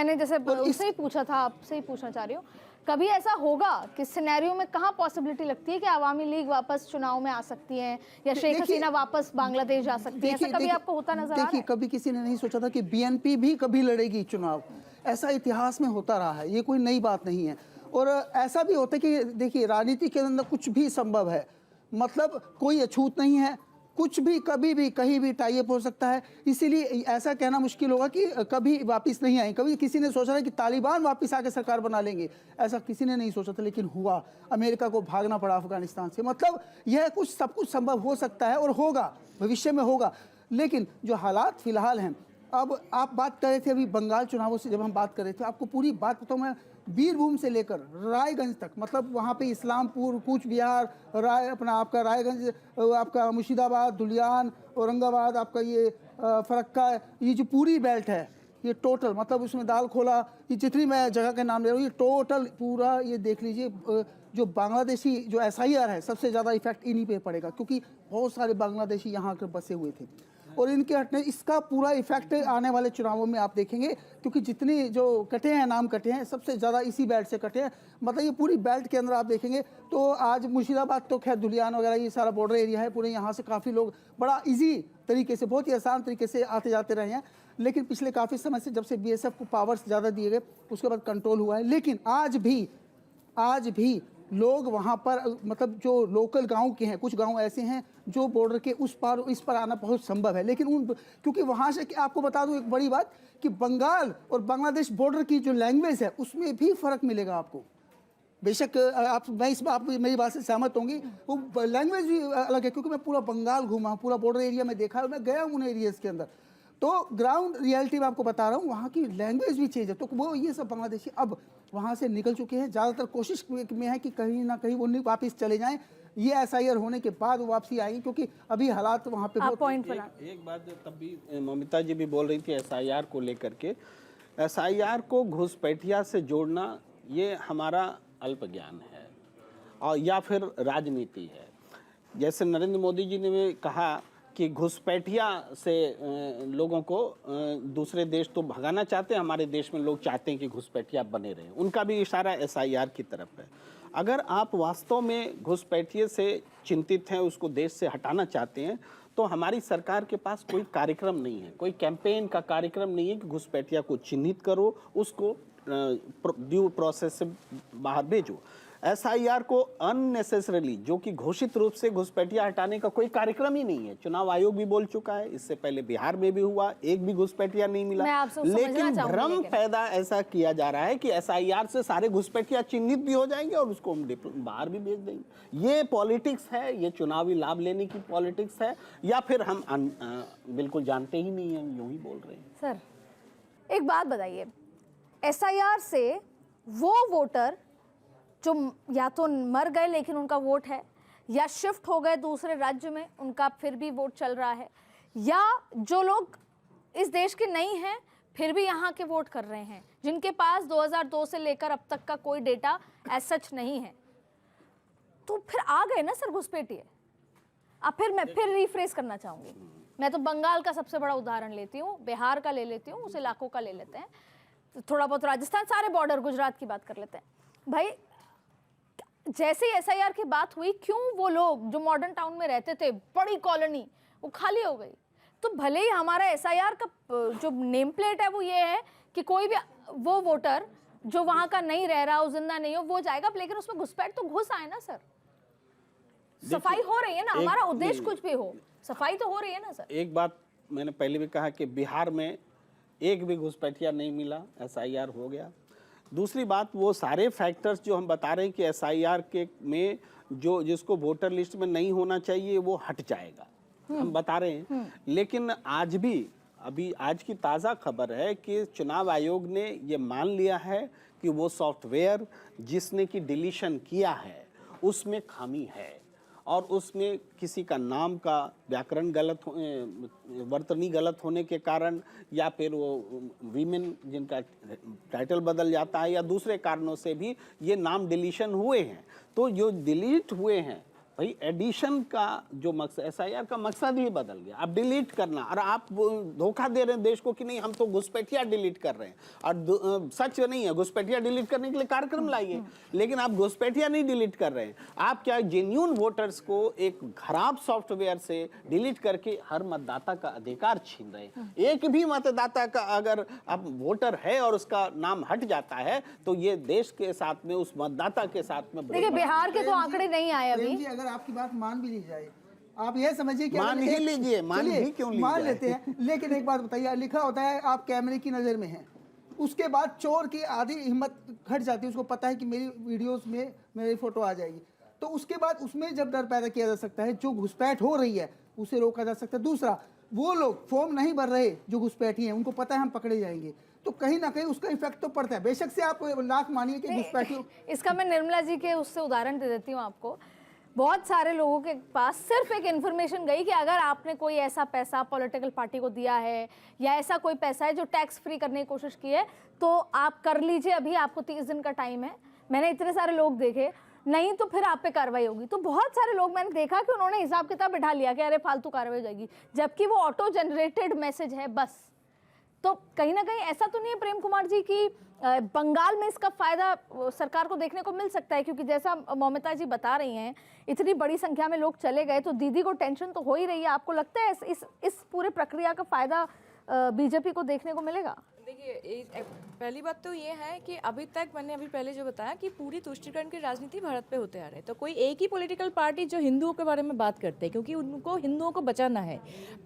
मैंने जैसे उससे ही पूछा था, आपसे ही पूछना चाह रही हूँ, कभी ऐसा होगा कि सिनेरियो में कहाँ पॉसिबिलिटी लगती है कि अवामी लीग वापस चुनाव में आ सकती है या शेख हसीना वापस बांग्लादेश जा सकती है? ऐसा कभी आपको होता नजर आ रहा है? देखिए, कभी किसी ने नहीं सोचा था कि बीएनपी भी कभी लड़ेगी चुनाव। ऐसा इतिहास में होता रहा है, ये कोई नई बात नहीं है। और ऐसा भी होता है कि देखिए, राजनीति के अंदर कुछ भी संभव है, मतलब कोई अछूत नहीं है, कुछ भी कभी भी कहीं भी टाई अप हो सकता है। इसीलिए ऐसा कहना मुश्किल होगा कि कभी वापस नहीं आए। कभी किसी ने सोचा था कि तालिबान वापस आके सरकार बना लेंगे, ऐसा किसी ने नहीं सोचा था, लेकिन हुआ। अमेरिका को भागना पड़ा अफगानिस्तान से। मतलब यह कुछ सब कुछ संभव हो सकता है और होगा, भविष्य में होगा। लेकिन जो हालात फिलहाल हैं, अब आप बात कर रहे थे अभी बंगाल चुनावों से, जब हम बात कर रहे थे, आपको पूरी बात बताऊँ मैं, बीरभूम से लेकर रायगंज तक, मतलब वहाँ पे इस्लामपुर, कूच बिहार, आपका रायगंज, आपका मुर्शिदाबाद, धुलियान, औरंगाबाद, आपका ये फरक्का, ये जो पूरी बेल्ट है, ये टोटल, मतलब उसमें दाल खोला, ये जितनी मैं जगह के नाम ले रहा हूँ, ये टोटल पूरा ये देख लीजिए। जो बांग्लादेशी जो SIR है, सबसे ज़्यादा इफेक्ट इन्हीं पे पड़ेगा, क्योंकि बहुत सारे बांग्लादेशी यहाँ आकर बसे हुए थे। और इनके हटने इसका पूरा इफेक्ट आने वाले चुनावों में आप देखेंगे, क्योंकि जितनी जो कटे हैं, नाम कटे हैं, सबसे ज़्यादा इसी बेल्ट से कटे हैं। मतलब ये पूरी बेल्ट के अंदर आप देखेंगे तो आज मुर्शिदाबाद तो खैर धुलियान वगैरह ये सारा बॉर्डर एरिया है, पूरे यहाँ से काफ़ी लोग बड़ा इजी तरीके से, बहुत ही आसान तरीके से आते जाते रहे हैं। लेकिन पिछले काफ़ी समय से, जब से BSF को पावर्स ज़्यादा दिए गए, उसके बाद कंट्रोल हुआ है। लेकिन आज भी लोग वहाँ पर, मतलब जो लोकल गांव के हैं, कुछ गांव ऐसे हैं जो बॉर्डर के उस पार इस पर आना बहुत संभव है। लेकिन क्योंकि वहाँ से, आपको बता दूं एक बड़ी बात, कि बंगाल और बांग्लादेश बॉर्डर की जो लैंग्वेज है, उसमें भी फ़र्क मिलेगा आपको। बेशक आप मेरी बात से सहमत होंगी, वो लैंग्वेज भी अलग है, क्योंकि मैं पूरा बंगाल घूमा हूँ, पूरा बॉर्डर एरिया में देखा है, मैं गया हूँ उन एरियाज़ के अंदर। तो ग्राउंड रियलिटी में आपको बता रहा हूँ, वहाँ की लैंग्वेज भी चेंज है। तो वो ये सब बांग्लादेशी अब वहाँ से निकल चुके हैं। ज़्यादातर कोशिश में है कि कहीं ना कहीं वो वापस चले जाएं। ये SIR होने के बाद वो वापसी आएंगे, क्योंकि अभी हालात वहाँ पे बहुत। एक बात जो तब भी ममिता जी भी बोल रही थी SIR को लेकर के, SIR को घुसपैठिया से जोड़ना ये हमारा अल्प ज्ञान है और या फिर राजनीति है। जैसे नरेंद्र मोदी जी ने कहा कि घुसपैठिया से लोगों को दूसरे देश तो भगाना चाहते हैं, हमारे देश में लोग चाहते हैं कि घुसपैठिया बने रहें। उनका भी इशारा SIR की तरफ है। अगर आप वास्तव में घुसपैठिए से चिंतित हैं, उसको देश से हटाना चाहते हैं, तो हमारी सरकार के पास कोई कार्यक्रम नहीं है, कोई कैंपेन का कार्यक्रम नहीं है कि घुसपैठिया को चिन्हित करो, उसको ड्यू प्रोसेस से बाहर भेजो। SIR को अननेसेसरली, जो कि घोषित रूप से घुसपैठिया हटाने का कोई कार्यक्रम ही नहीं है। चुनाव आयोग भी बोल चुका है, इससे पहले बिहार में भी हुआ, एक भी घुसपैठिया नहीं मिला। लेकिन भ्रम पैदा ऐसा किया जा रहा है कि SIR से सारे घुसपैठिया चिन्हित भी हो जाएंगे और उसको हम बाहर भी भेज देंगे। ये पॉलिटिक्स है, ये चुनावी लाभ लेने की पॉलिटिक्स है, या फिर हम बिल्कुल जानते ही नहीं है, यूं ही बोल रहे हैं। सर एक बात बताइए, SIR से वो वोटर जो या तो मर गए लेकिन उनका वोट है, या शिफ्ट हो गए दूसरे राज्य में, उनका फिर भी वोट चल रहा है, या जो लोग इस देश के नहीं हैं फिर भी यहाँ के वोट कर रहे हैं, जिनके पास 2002 से लेकर अब तक का कोई डेटा एज सच नहीं है, तो फिर आ गए ना सर घुसपैठिए। अब मैं फिर रिफ्रेश करना चाहूँगी। मैं तो बंगाल का सबसे बड़ा उदाहरण लेती हूँ, बिहार का ले लेती हूँ, उस इलाकों का ले लेते हैं, थोड़ा बहुत राजस्थान, सारे बॉर्डर, गुजरात की बात कर लेते हैं। भाई जैसे ही SIR की बात हुई, क्यों वो लोग जो मॉडर्न टाउन में रहते थे, बड़ी कॉलोनी, वो खाली हो गई। तो भले ही हमारा SIR का जो नेम प्लेट है वो ये है कि कोई भी वो वोटर जो वहां का नहीं रह रहा हो, जिंदा नहीं हो, वो जाएगा, लेकिन उसमें घुसपैठ तो घुस आए ना सर। सफाई हो रही है ना, हमारा उद्देश्य कुछ भी हो, सफाई तो हो रही है ना सर। एक बात मैंने पहले भी कहा कि बिहार में एक भी घुसपैठिया नहीं मिला, SIR हो गया। दूसरी बात, वो सारे फैक्टर्स जो हम बता रहे हैं कि SIR के में जो जिसको वोटर लिस्ट में नहीं होना चाहिए वो हट जाएगा, हम बता रहे हैं। लेकिन आज भी, अभी आज की ताज़ा खबर है कि चुनाव आयोग ने ये मान लिया है कि वो सॉफ्टवेयर जिसने कि डिलीशन किया है उसमें खामी है, और उसमें किसी का नाम का व्याकरण गलत, वर्तनी गलत होने के कारण, या फिर वो वीमेन जिनका टाइटल बदल जाता है, या दूसरे कारणों से भी ये नाम डिलीशन हुए हैं। तो जो डिलीट हुए हैं भाई एडिशन का जो मकसद, एसआईआर का मकसद ही बदल गया। अब डिलीट करना, और आप धोखा दे रहे हैं देश को कि नहीं हम तो घुसपैठिया डिलीट कर रहे हैं, और सच नहीं है। घुसपैठिया डिलीट करने के लिए कार्यक्रम लाइए, लेकिन आप घुसपैठिया नहीं डिलीट कर रहे हैं। आप क्या जेन्युइन वोटर्स को एक खराब सॉफ्टवेयर से डिलीट करके हर मतदाता का अधिकार छीन रहे हैं। एक भी मतदाता का अगर अब वोटर है और उसका नाम हट जाता है तो ये देश के साथ में, उस मतदाता के साथ में देखिए बिहार के तो आंकड़े नहीं आए अभी। जी, अगर आपकी बात मान भी ली जाए, आप ये समझिए कि मान ही लीजिए, मान ही क्यों लीजिए, मान लेते हैं, लेकिन एक बात बताइए, लिखा होता है आप कैमरे की नज़र में हैं, उसके बाद चोर की आधी हिम्मत घट जाती है, उसको पता है कि मेरी वीडियोस में मेरी फोटो आ जाएगी, तो उसके बाद उसमें जब डर पैदा किया जा सकता है, जो घुसपैठ हो रही है उसे रोका जा सकता है। दूसरा, वो लोग फॉर्म नहीं भर रहे जो घुसपैठी हैं, उनको पता है हम पकड़े जाएंगे, तो कहीं ना कहीं उसका इफेक्ट तो पड़ता है। बेशक से आप लाख मानिए कि घुसपैठियों, इसका मैं निर्मला जी के उससे उदाहरण दे देती हूँ आपको। बहुत सारे लोगों के पास सिर्फ एक इन्फॉर्मेशन गई कि अगर आपने कोई ऐसा पैसा पॉलिटिकल पार्टी को दिया है या ऐसा कोई पैसा है जो टैक्स फ्री करने की कोशिश की है तो आप कर लीजिए, अभी आपको 30 दिन का टाइम है। मैंने इतने सारे लोग देखे, नहीं तो फिर आप पे कार्रवाई होगी। तो बहुत सारे लोग मैंने देखा कि उन्होंने हिसाब किताब बिठा लिया कि अरे फालतू कार्रवाई हो जाएगी, जबकि वो ऑटो जनरेटेड मैसेज है बस। तो कहीं ना कहीं ऐसा तो नहीं है प्रेम कुमार जी की बंगाल में इसका फायदा सरकार को देखने को मिल सकता है, क्योंकि जैसा मौमिता जी बता रही हैं इतनी बड़ी संख्या में लोग चले गए तो दीदी को टेंशन तो हो ही रही है। आपको लगता है इस पूरे प्रक्रिया का फायदा बीजेपी को देखने को मिलेगा? देखिए, पहली बात तो ये है कि अभी तक मैंने अभी पहले जो बताया कि पूरी तुष्टीकरण की राजनीति भारत पे होते आ रहे हैं, तो कोई एक ही पॉलिटिकल पार्टी जो हिंदुओं के बारे में बात करते हैं, क्योंकि उनको हिंदुओं को बचाना है।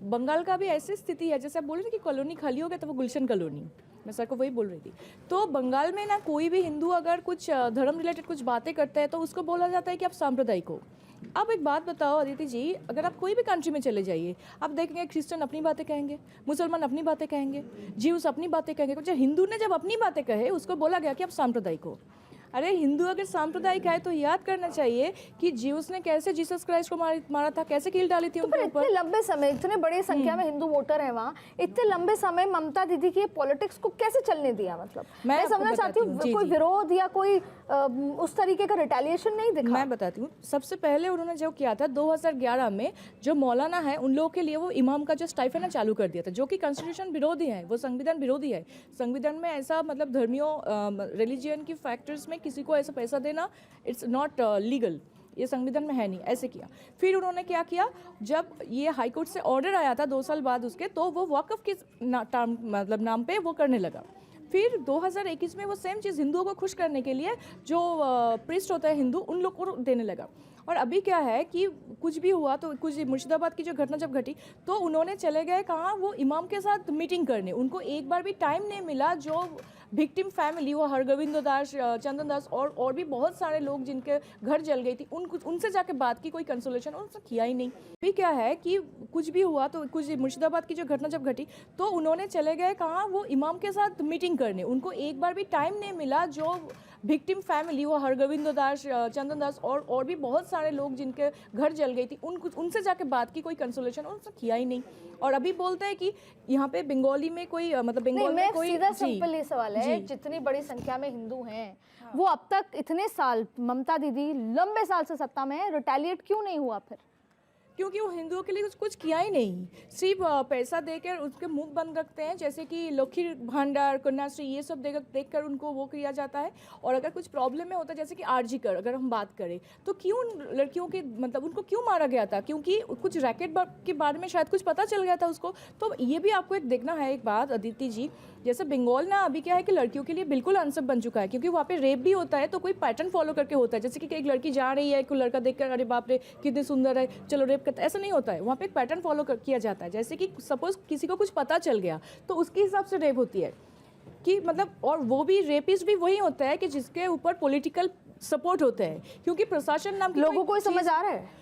बंगाल का भी ऐसी स्थिति है, जैसे आप बोल रहे थे कि कॉलोनी खाली हो गया तो वो गुलशन कॉलोनी, मैं सर को वही बोल रही थी। तो बंगाल में ना कोई भी हिंदू अगर कुछ धर्म रिलेटेड कुछ बातें करता है तो उसको बोला जाता है कि आप सांप्रदायिक हो। अब एक बात बताओ अदिति जी, अगर आप कोई भी कंट्री में चले जाइए, आप देखेंगे क्रिश्चियन अपनी बातें कहेंगे, मुसलमान अपनी बातें कहेंगे, जीव्स अपनी बातें कहेंगे। कुछ हिंदू ने जब अपनी बातें कहे उसको बोला गया कि आप सांप्रदायिक हो। अरे हिंदू अगर सांप्रदायिक है तो याद करना चाहिए कि जीव्स ने कैसे जीसस क्राइस्ट को मारा था, कैसे कील डाली थी उनके ऊपर। इतने लंबे समय, इतने बड़ी संख्या में हिंदू वोटर हैं वहाँ, इतने लंबे समय ममता दीदी की पॉलिटिक्स को कैसे चलने दिया? मतलब मैं समझना चाहती हूँ, कोई विरोध या कोई उस तरीके का रिटेलिएशन नहीं दिखा। मैं बताती हूँ, सबसे पहले उन्होंने जो किया था 2011 में, जो मौलाना है उन लोगों के लिए वो इमाम का जो स्टाइफेंड चालू कर दिया था, जो कि कॉन्स्टिट्यूशन विरोधी है, वो संविधान विरोधी है। संविधान में ऐसा मतलब धर्मियों रिलीजियन की फैक्टर्स में किसी को ऐसा पैसा देना इट्स नॉट लीगल, ये संविधान में है नहीं। ऐसे किया। फिर उन्होंने क्या किया, जब ये हाई कोर्ट से ऑर्डर आया था 2 साल बाद उसके, तो वो वक्फ के मतलब नाम पे वो करने लगा। फिर 2021 में वो सेम चीज़ हिंदुओं को खुश करने के लिए जो प्रिस्ट होता है हिंदू, उन लोग को देने लगा। और अभी क्या है कि कुछ भी हुआ तो कुछ मुर्शिदाबाद की जो घटना जब घटी तो उन्होंने चले गए कहाँ, वो इमाम के साथ मीटिंग करने। उनको एक बार भी टाइम नहीं मिला। जो विक्टिम फैमिली, वो हरगोविंद दास, चंदन दास और भी बहुत सारे लोग जिनके घर जल गई थी, उनसे जाके बात की, कोई कंसोलेशन उनसे किया ही नहीं। अभी क्या है कि कुछ भी हुआ तो कुछ मुर्शिदाबाद की जो घटना जब घटी तो उन्होंने चले गए कहाँ, वो इमाम के साथ मीटिंग करने। उनको एक बार भी टाइम नहीं मिला। जो विक्टिम फैमिली, वो हरगोविंद दास, चंदन दास और भी बहुत सारे लोग जिनके घर जल गई थी, उनसे जाके बात की, कोई कंसोलेशन उनसे किया ही नहीं। और अभी बोलते हैं कि यहाँ पे बंगाली में कोई मतलब बंगाल में कोई सीधा सिंपल ये सवाल है, जितनी बड़ी संख्या में हिंदू हैं वो अब तक इतने साल, ममता दीदी लंबे साल से सत्ता में है, रिटेलिएट क्यों नहीं हुआ? फिर क्योंकि वो हिंदुओं के लिए कुछ किया ही नहीं, सिर्फ पैसा देकर उसके मुंह बंद रखते हैं। जैसे कि लक्ष्मी भंडार, कन्याश्री, ये सब देखकर उनको वो किया जाता है। और अगर कुछ प्रॉब्लम में होता है, जैसे कि आरजी कर अगर हम बात करें, तो क्यों लड़कियों के मतलब उनको क्यों मारा गया था? क्योंकि कुछ रैकेट के बारे में शायद कुछ पता चल गया था उसको। तो ये भी आपको एक देखना है एक बात अदिति जी, जैसे बंगाल ना अभी क्या है कि लड़कियों के लिए बिल्कुल अनसेफ बन चुका है, क्योंकि वहाँ पे रेप भी होता है तो कोई पैटर्न फॉलो करके होता है। जैसे कि एक लड़की जा रही है, कोई लड़का देखकर अरे बाप रे कितनी सुंदर है, चलो रेप करता है, ऐसा नहीं होता है। वहाँ पे एक पैटर्न फॉलो किया जाता है। जैसे कि सपोज किसी को कुछ पता चल गया तो उसके हिसाब से रेप होती है कि मतलब, और वो भी रेपिस्ट भी वही होता है कि जिसके ऊपर पॉलिटिकल सपोर्ट होते हैं, क्योंकि प्रशासन नाम की लोगों को समझ आ रहा है।